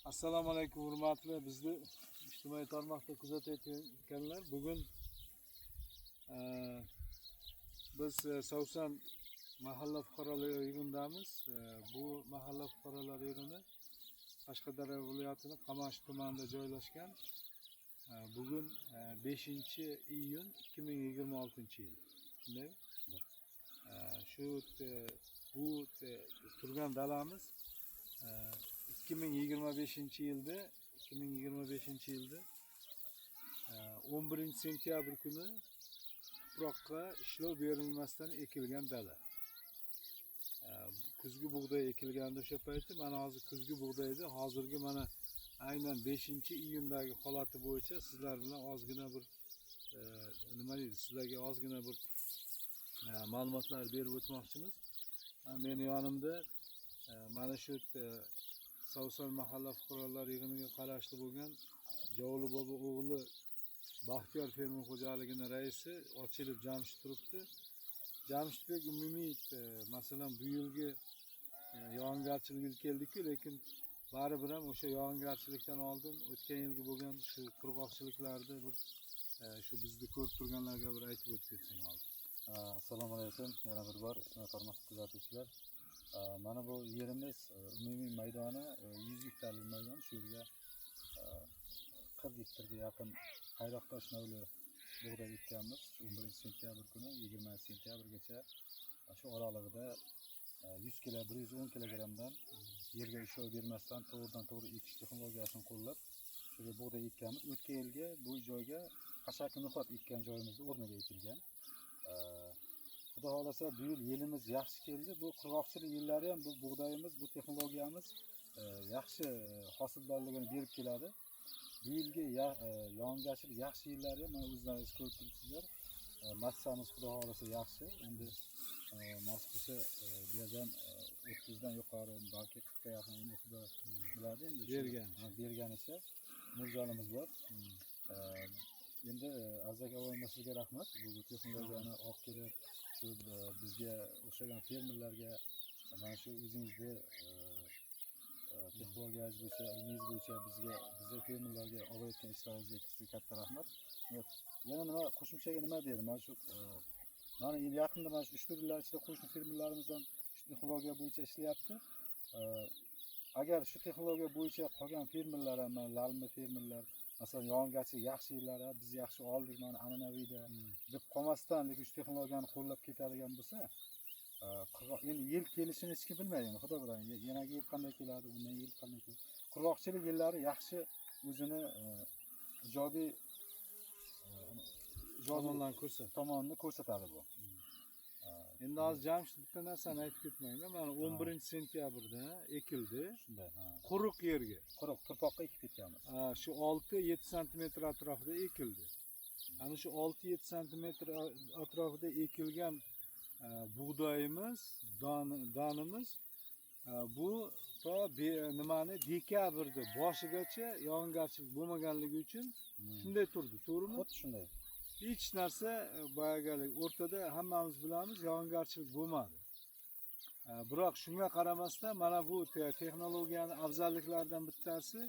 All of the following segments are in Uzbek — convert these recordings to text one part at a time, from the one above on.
Assalomu alaykum hurmatli bizni ijtimoiy tarmoqda kuzatayotganlar. Bugun e, biz Savsan mahalla fuqarolar yig'inidamiz. Bu mahalla fuqarolar yig'ini Qashqadaryo viloyatining Qamashi tumanida joylashgan. Bugun 5-iyun 2026-yil. Shunday. Shu bu turgan dalamiz 2025-yilda 11 sentyabr kuni tuproqqa ishlov berilmasdan ekilgan dala. Kuzgi bug'doy ekilganda o'sha payti mana hozir kuzgi bug'doydi. Hozirgi mana aynan 5-iyundagi holati bo'yicha sizlar bilan ozgina bir nima deydi, sizlarga ozgina bir ma'lumotlar berib o'tmoqchimiz. Meni yonimda mana shu Savsan mahalla fuqarolar yig'iniga qarashli bo'lgan Javli bobo o'g'li Baxtiyor fermer xo'jaligining raisi Ochilib Jamshid turibdi. Jamshidbek umumiy masalan bu yilgi yog'ingarchilik yil keldi-ku, lekin baribir ham o'sha yog'ingarchilikdan oldin o'tgan yilgi bo'lgan shu qurg'oqchiliklarni bir shu bizni ko'rib turganlarga bir aytib o'tib ketsang hozir. Assalomu alaykum, yana bir bor ijtimoiy tarmoq kuzatuvchilar. Mana bu yerimiz umumiy maydoni 100 gektarlik maydon. Shu yerga 40 gektarga yaqin qayroqtosh navli bug'doy ekkanmiz. 11 sentyabr kuni 20 sentyabrgacha shu oralig'ida 100 kg 110 kilogramdan yerga ishlov bermasdan to'g'ridan-to'g'ri ekish texnologiyasini qo'llab shu yerga bug'doy ekkanmiz. O'tgan yilgi bu joyga qashaki no'xat ekkan joyimizni o'rniga ekilgan. Xudo xolasa bu yil yilimiz yaxshi keldi. Bu qurg'oqchilik yillari ham bu bug'doyimiz, bu texnologiyamiz yaxshi hosildorligini berib keladi. Bu yilgi yog'ingarchilik yaxshi yillari ham mana o'zlaringiz ko'rib turibsizlar. Massamiz xudo xolasa yaxshi. Endi nasib qilsa bu yerdan 30 dan yuqori, balki 40 ga yaqin endi xudo biladi endi berganicha mo'ljalimiz bor. Endi Azak avoyimga sizga rahmat. Bu texnologiyani olib kelib shu bizga o'xshagan fermerlarga mana shu o'zingizni texnologiyangiz bo'yicha, ilmingiz bo'yicha bizga fermerlarga olayotgan ishlaringizga sizga katta rahmat. Yana nima qo'shimchaga nima deydi? Mana shu mana endi yaqinda mana shu 3-4 yillar ichida qo'shni fermerlarimiz ham shu texnologiya bo'yicha ishlayapti. Agar shu texnologiya bo'yicha qolgan fermerlar ham, lalmi fermerlar masalan yog'ingarchilik yaxshi yillari biz yaxshi oldik mana an'anaviyda deb qolmasdan lekin shu texnologiyani qo'llab ketadigan bo'lsa, endi yil kelishini hech kim bilmaydi. Xudo biladi. Yanagi yil qanday keladi, undan yil qanday keladi. Qurg'oqchilik yillari yaxshi o'zini ijobiy tomonini ko'rsatadi bu. Endi hozir Jamshid bitta narsani aytib ketmayman. Mana 11 sentyabrda ekildi. Shunday. Quruq yerga. Quruq tuproqqa ekib ketganmiz. Shu 6-7 sm atrofida ekildi. Ana shu 6-7 sm atrofida ekilgan bug'doyimiz, donimiz bu to nimani dekabrda boshigacha yog'ingarchilik bo'lmaganligi uchun shunday turdi, to'g'rimi? Xuddi shunday. Hech narsa boyagalik o'rtada hammamiz bilamiz yog'ingarchilik bo'lmadi. Biroq shunga qaramasdan mana bu texnologiyaning afzalliklaridan bittasi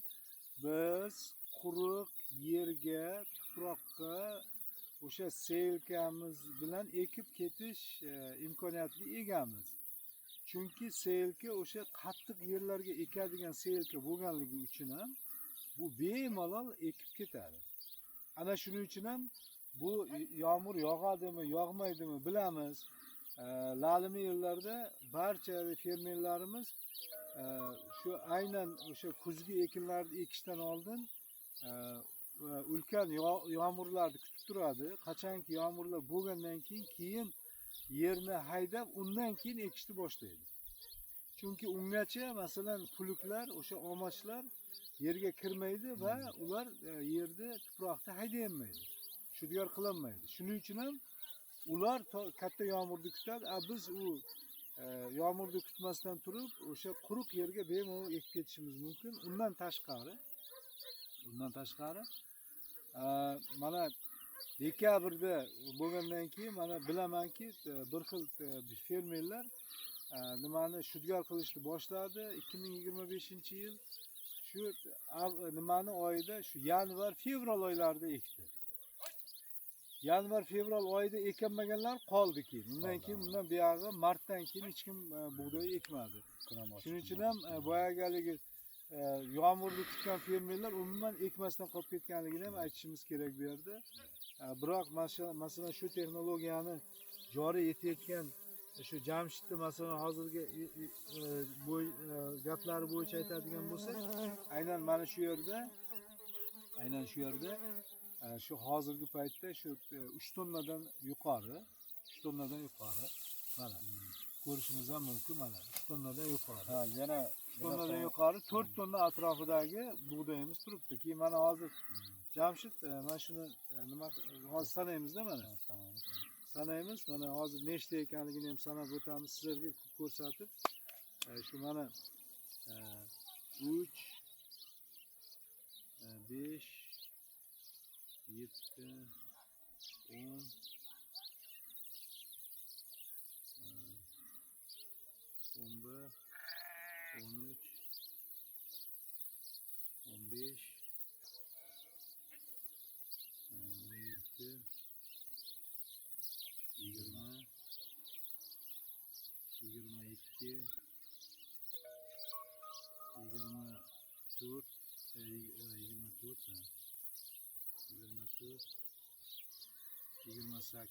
biz quruq yerga, tuproqqa o'sha seylkamiz bilan ekib ketish imkoniyatiga egamiz. Chunki seylka o'sha qattiq yerlarga ekadigan seylka bo'lganligi uchun ham bu bemalol ekib ketadi. Ana shuning uchun ham bu yomg'ir yog'adimi, yog'maydimi bilamiz. Lalimi yillarda barcha fermerlarimiz shu aynan o'sha kuzgi ekinlarni ekishdan oldin ulkan yomg'irlarni kutib turadi. Qachonki yomg'irlar bo'lgandan keyin yerni haydab, undan keyin ekishni boshlaydi. Chunki ungacha masalan puluklar, o'sha omochlar yerga kirmaydi va ular yerda tuproqda haydayolmaydi. Shudgor qilinmaydi. Shuning uchun ham ular katta yomg'irni kutadi. Biz u yomg'irni kutmasdan turib o'sha quruq yerga bemalol ekib ketishimiz mumkin. Undan tashqari mana dekabrda bo'lgandan keyin mana bilamanki bir xil fermerlar nimani shudgor qilishni boshladi. 2025-yil shu nimani oyida shu yanvar fevral oylarida ekdi. Yanvar fevral oyida ekanmaganlar qoldi keyin. Undan keyin bundan buyog'i martdan keyin hech kim bug'doy ekmadi. Shuning uchun ham boyagaligi yomg'irni kutgan fermerlar umuman ekmasdan qolib ketganligini ham aytishimiz kerak bu yerda. Biroq masalan shu texnologiyani joriy etayotgan shu Jamshidni masalan hozirgi gaplari bo'yicha aytadigan bo'lsak, aynan mana shu yerda shu hozirgi paytda shu 3 tonnadan yuqori mana ko'rishimiz ham mumkin, mana 3 tonnadan yuqori. Ha, yana 3 tonnadan yuqori 4 tonna atrofidagi bug'doyimiz turibdi. Keyin mana hozir Jamshid mana shuni nima hozir sanaymiz-da mana. Sanaymiz. Mana hozir nechta ekanligini ham sanab o'tamiz sizlarga ko'rsatib. Shu mana 3 5 7 10 11 13 15 17 20 22 28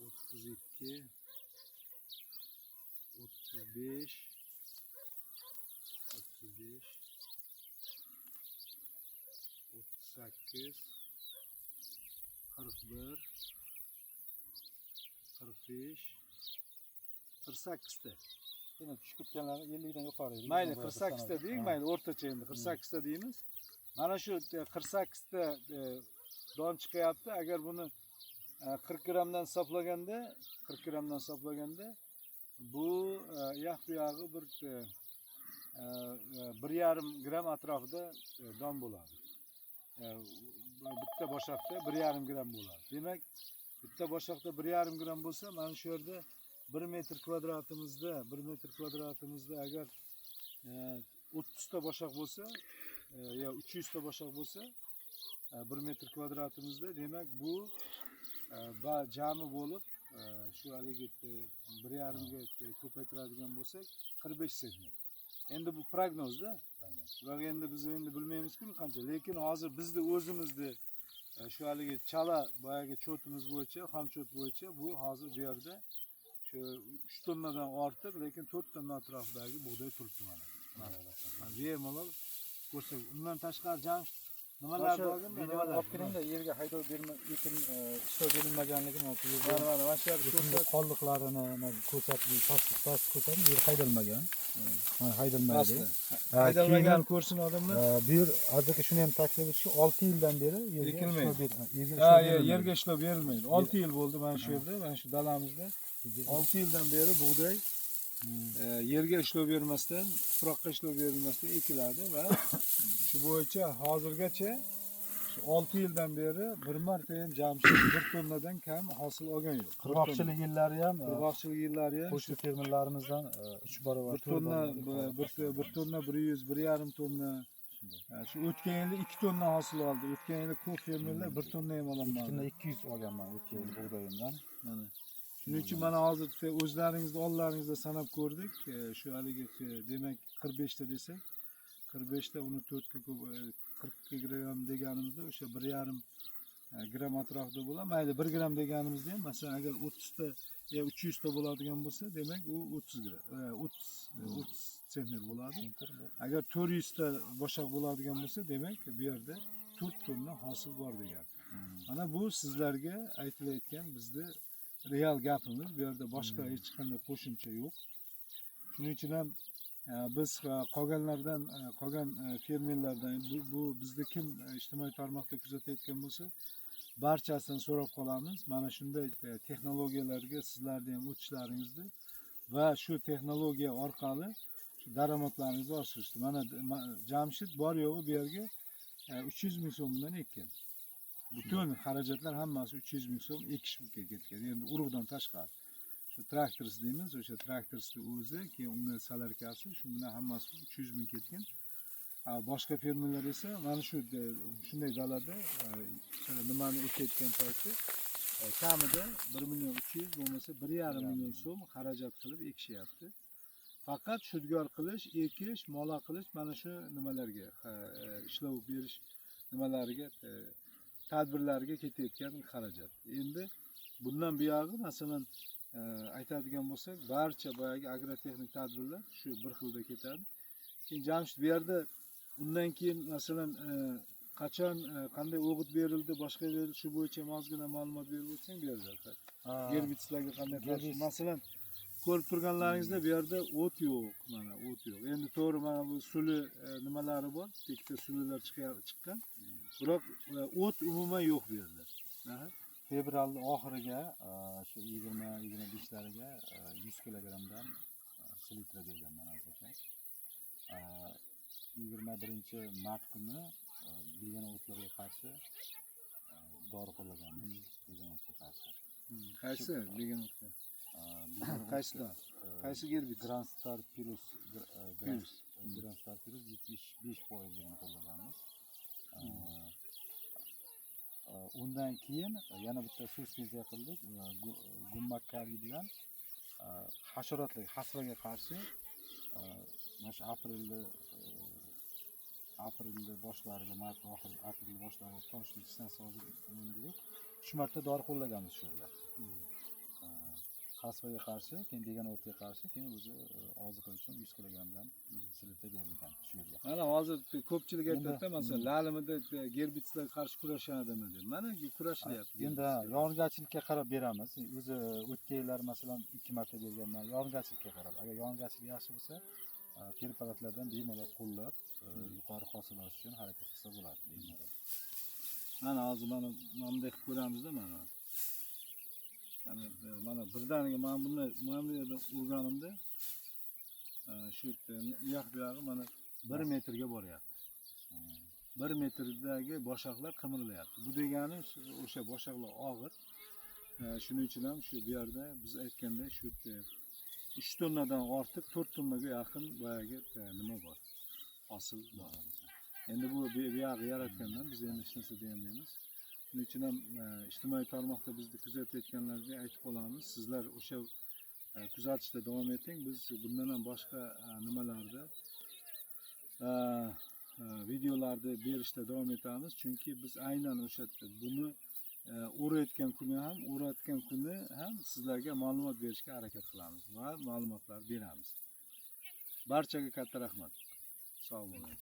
32 35 38 41 45 48 ta. Yana tushib ketganlari 50 dan yuqori edi. Mayli 48 ta deylik, mayli o'rtacha endi 48 ta deymiz. Mana shu 48 ta don chiqyapti. Agar buni 40 grammdan hisoblaganda bu yoq buyog'i bir 1,5 gram atrofida don bo'ladi. Bitta boshoqda 1,5 gram bo'ladi. Demak, bitta boshoqda 1,5 gram bo'lsa, mana shu yerda 1 metr kvadratimizda agar 30 ta boshoq bo'lsa, yo 300 ta boshoq bo'lsa, 1 metr kvadratimizda, demak bu jami bo'lib shu haligi 1,5 ga ko'paytiradigan bo'lsak 45 sentner. Endi bu prognozda. Va endi biz bilmaymiz-ku qancha, lekin hozir bizni o'zimizni shu haligi chala boyagi chotimiz bo'yicha, ham chot bo'yicha bu hozir bu yerda shu 3 tonnadan ortiq, lekin 4 tonna atrofidagi bug'doy turibdi mana. Bemalol ko'rsak, undan tashqari Jamshid nimalar borgan? Videoni olib keling-da, yerga haydab ishlov berilmaganligini olib mana shu yerda ko'rsat. qolliqlarini ko'rsatib, past ko'rsatib, yer haydalmagan. Mana haydalmaydi. Haydalmagan ko'rsin odamlar. Bu yer hozirgi shuni ham ta'kidlab o'tishki, 6 yildan beri yerga ishlov berilmaydi. 6 yil bo'ldi mana shu yerda, mana shu dalamizda 6 yildan beri bug'doy yerga ishlov bermasdan, tuproqqa ishlov berilmasdan ekiladi va shu bo'yicha hozirgacha 6 yildan beri bir marta ham Jamshid 1 tonnadan kam hosil olgan yo'q. Qurg'oqchilik yillari ham, shu fermerlarimizdan 3 barobar 1 tonna, 100, 1,5 tonna. Shu o'tgan yili 2 tonna hosil oldi. O'tgan yili ko'p fermerlar 1 tonna ham ololmadi. 200 olganman o'tgan yil bug'doyimdan. Mana shuning uchun mana hozir o'zlaringizni onlaringizda sanab ko'rdik. Shu haligi demak 45 ta desak, 45 ta uni 4 ga 40 gram deganimizda o'sha 1,5 gram atrofida bo'ladi. Mayli 1 gram deganimizda ham masalan agar 30 ta yo 300 ta bo'ladigan bo'lsa, demak u 30 gram, 30 sentner bo'ladi. Agar 400 ta boshoq bo'ladigan bo'lsa, demak bu yerda 4 tonna hosil bor degan. Mana bu sizlarga aytilayotgan bizda real gapimiz. Bu yerda boshqa hech qanday qo'shimcha yo'q. Shuning uchun ham biz qolganlardan, qolgan fermerlardan bu bizda kim ijtimoiy tarmoqda kuzatayotgan bo'lsa, barchasidan so'rab qolamiz. Mana shunday texnologiyalarga sizlarni ham o'tishlaringizni va shu texnologiya orqali daromadlaringizni oshirishdi. Mana Jamshid bor yo'g'i bu yerga 300 ming so'm bilan ekkan. Butun xarajatlar hammasi 300 ming so'm ekish ketgan. Endi urug'dan tashqari. shu traktorisi deymiz, o'sha traktorisni o'zi, keyin unga salarkasi, shu bilan hammasi 300 ming ketgan. Boshqa fermerlar esa mana shu shunday dalada nimani ekayotgan payti kamida 1 million 300 bo'lmasa 1,5 million so'm xarajat qilib ekishyapti. Faqat shudgor qilish, ekish, mola qilish mana shu nimalarga, ishlov berish nimalariga, tadbirlarga ketayotgan xarajat. Endi bundan buyog'i masalan aytadigan bo'lsak, barcha boyagi agrotexnik tadbirlar shu bir xilda ketadi. Keyin Jamshid bu yerda undan keyin masalan qachon qanday o'g'it berildi, boshqa berildi, shu bo'yicha ozgina ma'lumot berib o'tsang bu yerda. Gerbitslarga qanday qarshi, masalan ko'rib turganlaringizda bu yerda o't yo'q, mana o't yo'q. Endi to'g'ri mana bu suli nimalari bor, bitta sulilar chiqqan. Biroq o't umuman yo'q bu yerda. Fevralni oxiriga shu 20-25lariga 100 kilogramdan selitra berganman azizlar. 21-mart kuni begona o'tlarga qarshi dori qo'llaganmiz. Begona o'tga qarshi. Qaysi begona o'tga? Qaysidan? Qaysi gerbit? Granstar Plus, Granstar Plus 75% qo'llaganmiz. Undan keyin yana bitta suspenziya qildik. Gummakkali bilan hasharotlar, hasvaga qarshi mana shu aprelni boshlariga, mart oxiri, aprel boshlariga toshni distansiya hozir shu marta dori qo'llaganmiz shu yerda. Hasvaga qarshi, keyin degan o'tga qarshi, keyin o'zi oziqa uchun 100 kilogramdan selitra berilgan shu yerga. Mana hozir ko'pchilik aytadi, masalan, lalimida gerbitslarga qarshi kurashadimi deb. Mana kurashilyapti. Endi yog'ingarchilikka qarab beramiz. O'zi o'tgan yillar masalan 2 marta berganman. Yog'ingarchilikka qarab. Agar yog'ingarchilik yaxshi bo'lsa, preparatlardan bemalol qo'llab, yuqori hosil olish uchun harakat qilsa bo'ladi bemalol. Mana hozir mana bunday qilib ko'ramizda mana. Mana birdaniga men buni mana bu yerda urganimda shu yoq-buyog'i mana 1 metrga boryapti. 1 metrdagi boshoqlar qimirlayapti. Bu degani o'sha boshoqlar og'ir. Shuning uchun ham shu bu yerda biz aytganda shu 3 tonnadan ortiq 4 tonnaga yaqin boyagi nima bor? Hosil bor. Endi bu buyog'i yaratgandan biz endi hech narsa deyolmaymiz. Shuning uchun ham ijtimoiy tarmoqda bizni kuzatayotganlarga aytib qolamiz. Sizlar o'sha kuzatishda davom eting. Biz bundan ham boshqa nimalarda videolarni berishda davom etamiz. Chunki biz aynan o'sha buni o'rayotgan kuni ham sizlarga ma'lumot berishga harakat qilamiz va ma'lumotlar beramiz. Barchaga katta rahmat. Sog' bo'ling.